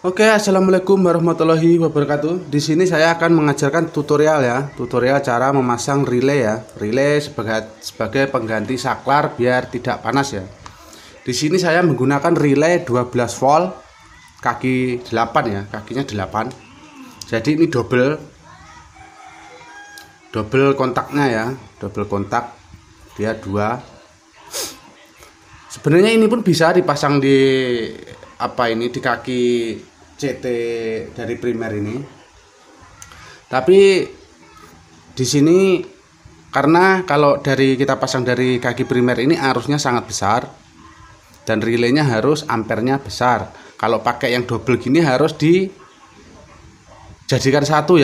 Oke, assalamualaikum warahmatullahi wabarakatuh. Di sini saya akan mengajarkan tutorial tutorial cara memasang relay relay sebagai pengganti saklar biar tidak panas ya. Di sini saya menggunakan relay 12 volt, kaki 8 kakinya 8. Jadi ini double kontaknya double kontak, dia 2. Sebenarnya ini pun bisa dipasang di di kaki CT dari primer ini. Tapi di sini karena kalau kita pasang dari kaki primer ini arusnya sangat besar dan relaynya harus ampernya besar. Kalau pakai yang double gini harus dijadikan satu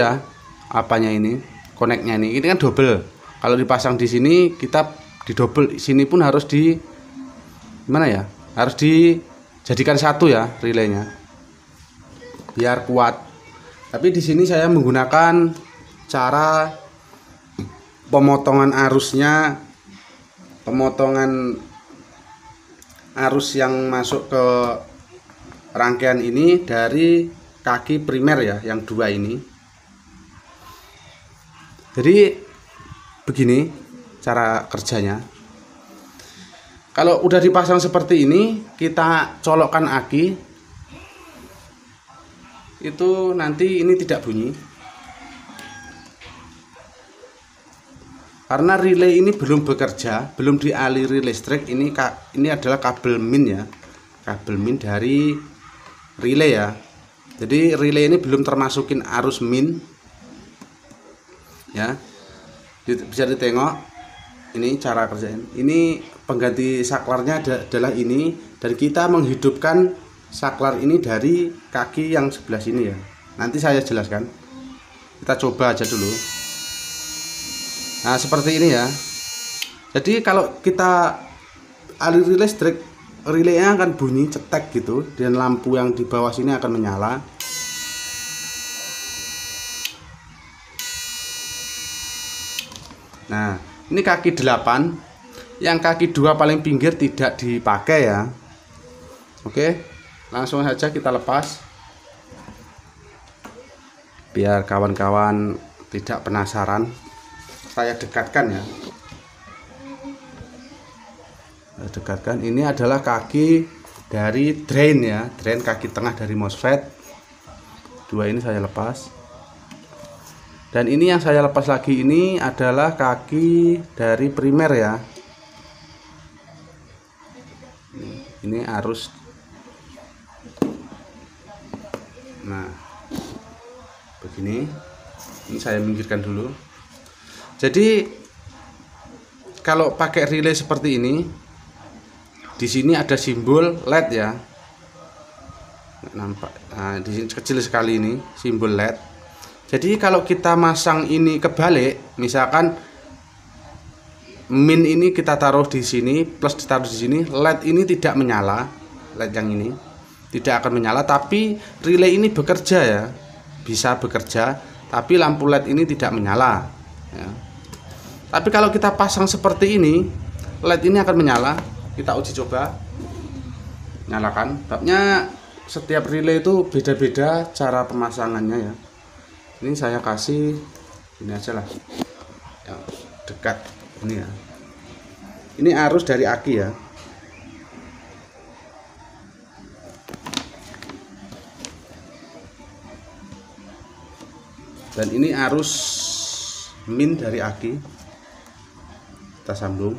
koneknya ini kan double. Kalau dipasang di sini kita di double sini pun harus harus dijadikan satu relaynya biar kuat. Tapi di sini saya menggunakan cara pemotongan arus yang masuk ke rangkaian ini dari kaki primer yang 2 ini. Jadi begini cara kerjanya. Kalau udah dipasang seperti ini, kita colokkan aki. Itu nanti ini tidak bunyi karena relay ini belum bekerja, belum dialiri listrik. Ini adalah kabel min kabel min dari relay jadi relay ini belum termasukin arus min bisa ditengok. Ini cara kerjain. Ini pengganti saklarnya adalah ini, dan kita menghidupkan saklar ini dari kaki yang sebelah sini Nanti saya jelaskan. Kita coba aja dulu. Nah, seperti ini Jadi kalau kita aliri listrik, relaynya akan bunyi cetek gitu, dan lampu yang di bawah sini akan menyala. Nah, ini kaki 8. Yang kaki 2 paling pinggir tidak dipakai Oke. Langsung saja kita lepas biar kawan-kawan tidak penasaran. Saya dekatkan dekatkan. Ini adalah kaki dari drain drain kaki tengah dari MOSFET 2 ini saya lepas. Dan ini yang saya lepas lagi ini adalah kaki dari primer Ini arus. Nah, begini. Ini saya minggirkan dulu. Jadi kalau pakai relay seperti ini, di sini ada simbol LED nampak. Nah, di sini kecil sekali ini simbol LED. Jadi kalau kita masang ini kebalik, misalkan min ini kita taruh di sini, plus ditaruh di sini, LED ini tidak menyala. LED yang ini tidak akan menyala, tapi relay ini bekerja bisa bekerja, tapi lampu LED ini tidak menyala Tapi kalau kita pasang seperti ini, LED ini akan menyala. Kita uji coba, nyalakan. Babnya setiap relay itu beda-beda cara pemasangannya Ini saya kasih ini aja lah dekat ini Ini arus dari aki dan ini arus min dari aki. Kita sambung.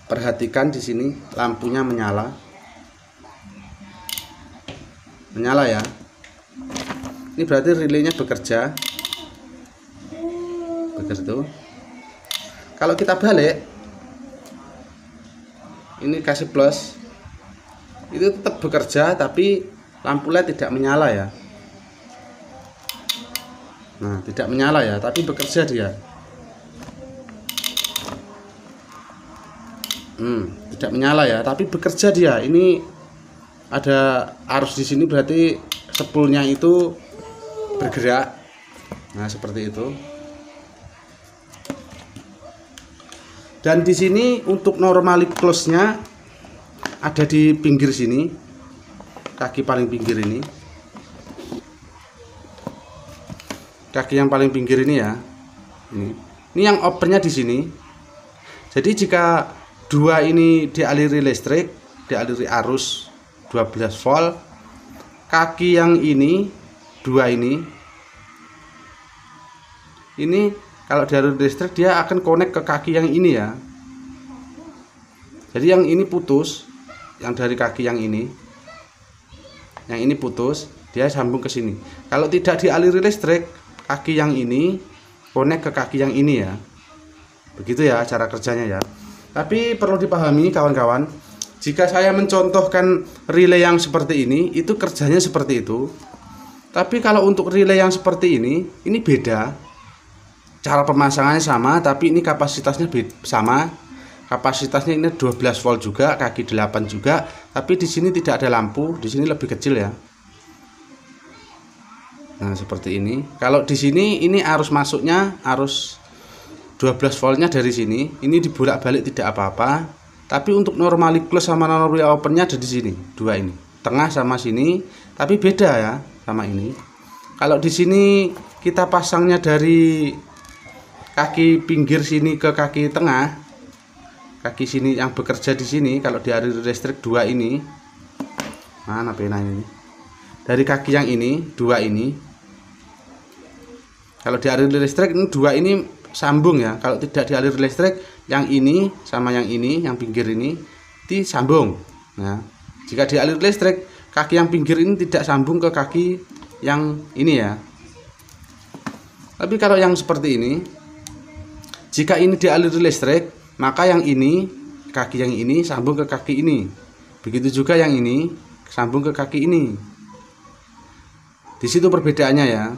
Perhatikan di sini lampunya menyala Ini berarti relaynya bekerja begitu. Kalau kita balik, ini kasih plus, itu tetap bekerja, tapi lampu LED tidak menyala Nah, tidak menyala tapi bekerja dia. Tidak menyala tapi bekerja dia. Ini ada arus di sini, berarti spoolnya itu bergerak. Nah, seperti itu. Dan di sini untuk normally close-nya ada di pinggir sini. kaki paling pinggir ini. Kaki yang paling pinggir ini ya. Ini yang opennya di sini. Jadi jika dua ini dialiri listrik, dialiri arus 12 volt, kaki yang ini, dua ini kalau dialiri listrik dia akan connect ke kaki yang ini ya. Jadi yang ini putus, yang dari kaki yang ini putus, dia sambung ke sini. Kalau tidak dialiri listrik, kaki yang ini connect ke kaki yang ini ya. Begitu ya cara kerjanya ya. Tapi perlu dipahami kawan-kawan, jika saya mencontohkan relay yang seperti ini, itu kerjanya seperti itu. Tapi kalau untuk relay yang seperti ini beda. Cara pemasangannya sama, tapi ini kapasitasnya sama. Kapasitasnya ini 12 volt juga, kaki 8 juga, tapi di sini tidak ada lampu, di sini lebih kecil ya. Nah, seperti ini. Kalau di sini ini arus masuknya, arus 12 voltnya dari sini, ini dibolak-balik tidak apa-apa. Tapi untuk normally close sama normally opennya ada di sini, dua ini. Tengah sama sini, tapi beda ya sama ini. Kalau di sini kita pasangnya dari kaki pinggir sini ke kaki tengah, kaki sini yang bekerja di sini, kalau dialiri listrik dua ini. Mana pena ini? Dari kaki yang ini, dua ini. Kalau dialiri listrik ini dua ini sambung ya. Kalau tidak dialiri listrik, yang ini sama yang ini, yang pinggir ini disambung. Nah, jika dialiri listrik, kaki yang pinggir ini tidak sambung ke kaki yang ini ya. Tapi kalau yang seperti ini, jika ini dialiri listrik, maka yang ini, kaki yang ini sambung ke kaki ini. Begitu juga yang ini sambung ke kaki ini. Di situ perbedaannya ya.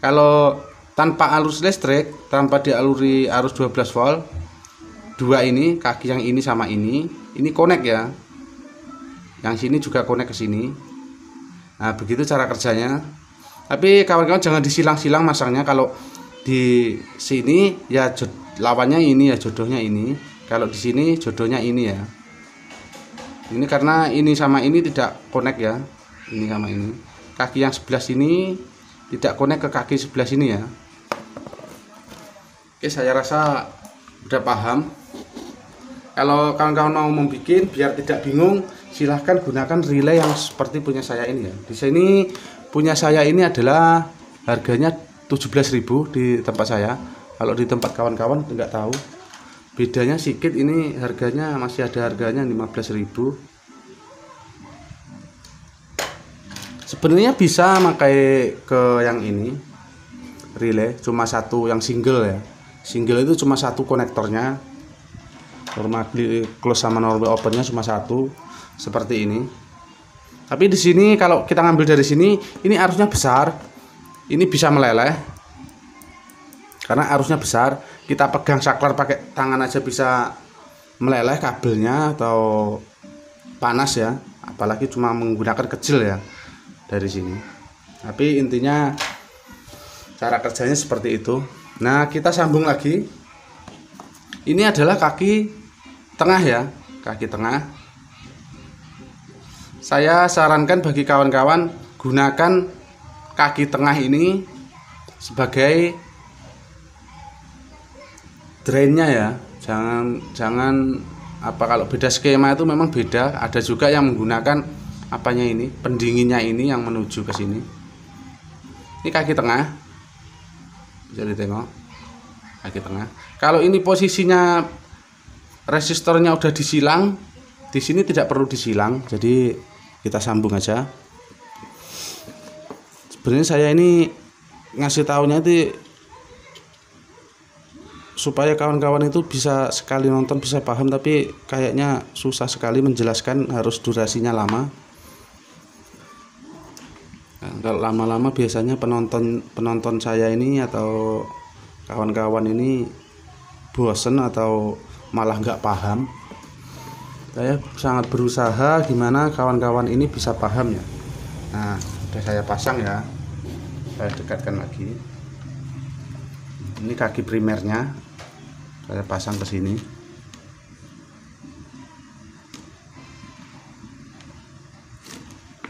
Kalau tanpa arus listrik, tanpa dialiri arus 12 volt, dua ini, kaki yang ini sama ini connect ya. Yang sini juga connect ke sini. Nah, begitu cara kerjanya. Tapi kawan-kawan jangan disilang-silang masangnya. Kalau di sini ya lawannya ini ya, jodohnya ini. Kalau di sini jodohnya ini ya. Ini karena ini sama ini tidak connect ya. Ini sama ini. Kaki yang sebelah sini tidak connect ke kaki sebelah sini ya. Oke, saya rasa udah paham. Kalau kawan-kawan mau membuat biar tidak bingung, silahkan gunakan relay yang seperti punya saya ini ya. Di sini punya saya ini adalah harganya 17.000 di tempat saya. Kalau di tempat kawan-kawan nggak tahu. Bedanya sedikit, ini harganya masih ada harganya 15.000. Sebenarnya bisa pakai ke yang ini relay, cuma satu yang single ya. Single itu cuma satu konektornya. Normally close sama normally opennya cuma satu, seperti ini. Tapi di sini kalau kita ngambil dari sini, ini arusnya besar. Ini bisa meleleh. Karena arusnya besar, kita pegang saklar pakai tangan aja bisa meleleh kabelnya atau panas ya. Apalagi cuma menggunakan kecil ya dari sini. Tapi intinya cara kerjanya seperti itu. Nah, kita sambung lagi. Ini adalah kaki tengah ya, kaki tengah. Saya sarankan bagi kawan-kawan gunakan kaki tengah ini sebagai drainnya ya. Jangan apa, kalau beda skema itu memang beda. Ada juga yang menggunakan apanya ini, pendinginnya ini yang menuju ke sini. Ini kaki tengah. Bisa ditengok kaki tengah. Kalau ini posisinya resistornya udah disilang, di sini tidak perlu disilang, jadi kita sambung aja. Sebenarnya saya ini ngasih tahunya itu supaya kawan-kawan itu bisa sekali nonton bisa paham, tapi kayaknya susah sekali menjelaskan, harus durasinya lama. Kalau lama-lama biasanya penonton saya ini atau kawan-kawan ini bosen atau malah nggak paham. Saya sangat berusaha gimana kawan-kawan ini bisa paham ya. Nah, udah saya pasang ya. Saya dekatkan lagi. Ini kaki primernya. Saya pasang ke sini.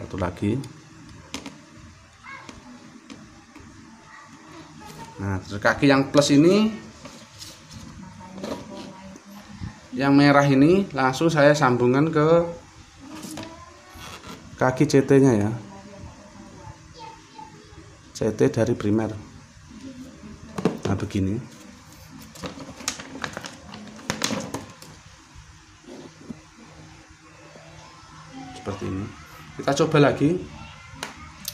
Satu lagi. Nah, terus kaki yang plus ini, yang merah ini langsung saya sambungkan ke kaki CT-nya ya. CT dari primer. Nah, begini. Seperti ini. Kita coba lagi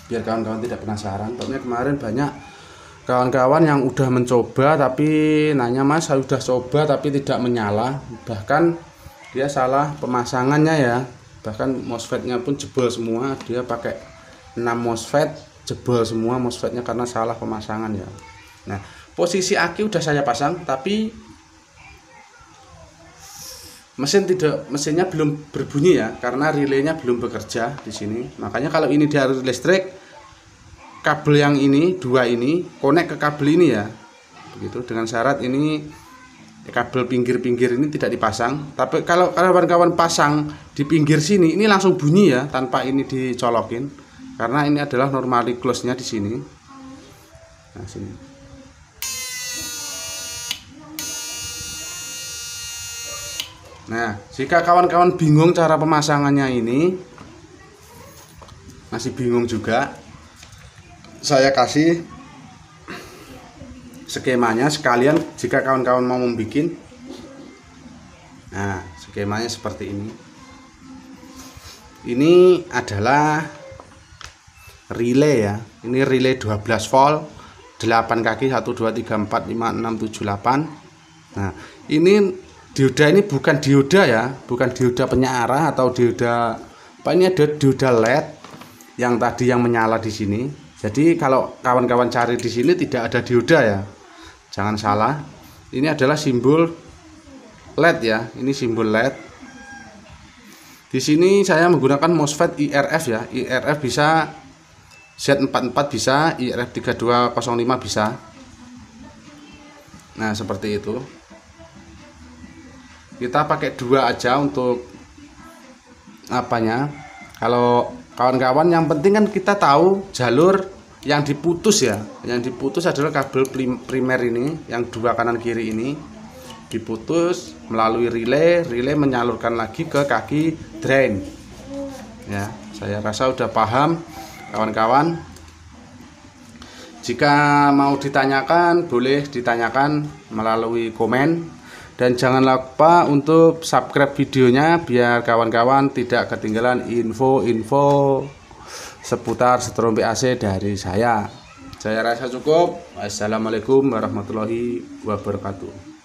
biar kawan-kawan tidak penasaran. Pokoknya kemarin banyak kawan-kawan yang udah mencoba tapi nanya, Mas, saya udah coba tapi tidak menyala, bahkan dia salah pemasangannya ya, bahkan MOSFET-nya pun jebol semua. Dia pakai 6 MOSFET, jebol semua MOSFET-nya karena salah pemasangan ya. Nah, posisi aki udah saya pasang tapi mesinnya belum berbunyi ya, karena relaynya belum bekerja di sini. Makanya kalau ini di arus listrik, kabel yang ini, dua ini konek ke kabel ini ya, begitu, dengan syarat ini kabel pinggir-pinggir ini tidak dipasang. Tapi kalau kawan-kawan pasang di pinggir sini, ini langsung bunyi ya, tanpa ini dicolokin, karena ini adalah normally close-nya di sini. Nah, sini. Nah, jika kawan-kawan bingung cara pemasangannya ini, masih bingung juga, saya kasih skemanya sekalian jika kawan-kawan mau membuat. Nah, skemanya seperti ini. Ini adalah relay ya. Ini relay 12 volt, 8 kaki, 1 2 3 4 5 6 7 8. Nah, ini dioda ini bukan dioda ya, bukan dioda penyearah atau dioda apa, ini ada dioda LED yang tadi yang menyala di sini. Jadi kalau kawan-kawan cari di sini tidak ada dioda ya, jangan salah. Ini adalah simbol LED ya, ini simbol LED. Di sini saya menggunakan MOSFET IRF ya, IRF bisa, Z44 bisa, IRF 3205 bisa. Nah, seperti itu. Kita pakai dua aja untuk apanya. Kalau kawan-kawan, yang penting kan kita tahu jalur yang diputus ya. Yang diputus adalah kabel primer ini, yang dua kanan kiri ini diputus melalui relay, relay menyalurkan lagi ke kaki drain. Ya, saya rasa udah paham kawan-kawan. Jika mau ditanyakan, boleh ditanyakan melalui komen. Dan jangan lupa untuk subscribe videonya biar kawan-kawan tidak ketinggalan info-info seputar setrum PAC dari saya. Saya rasa cukup. Wassalamualaikum warahmatullahi wabarakatuh.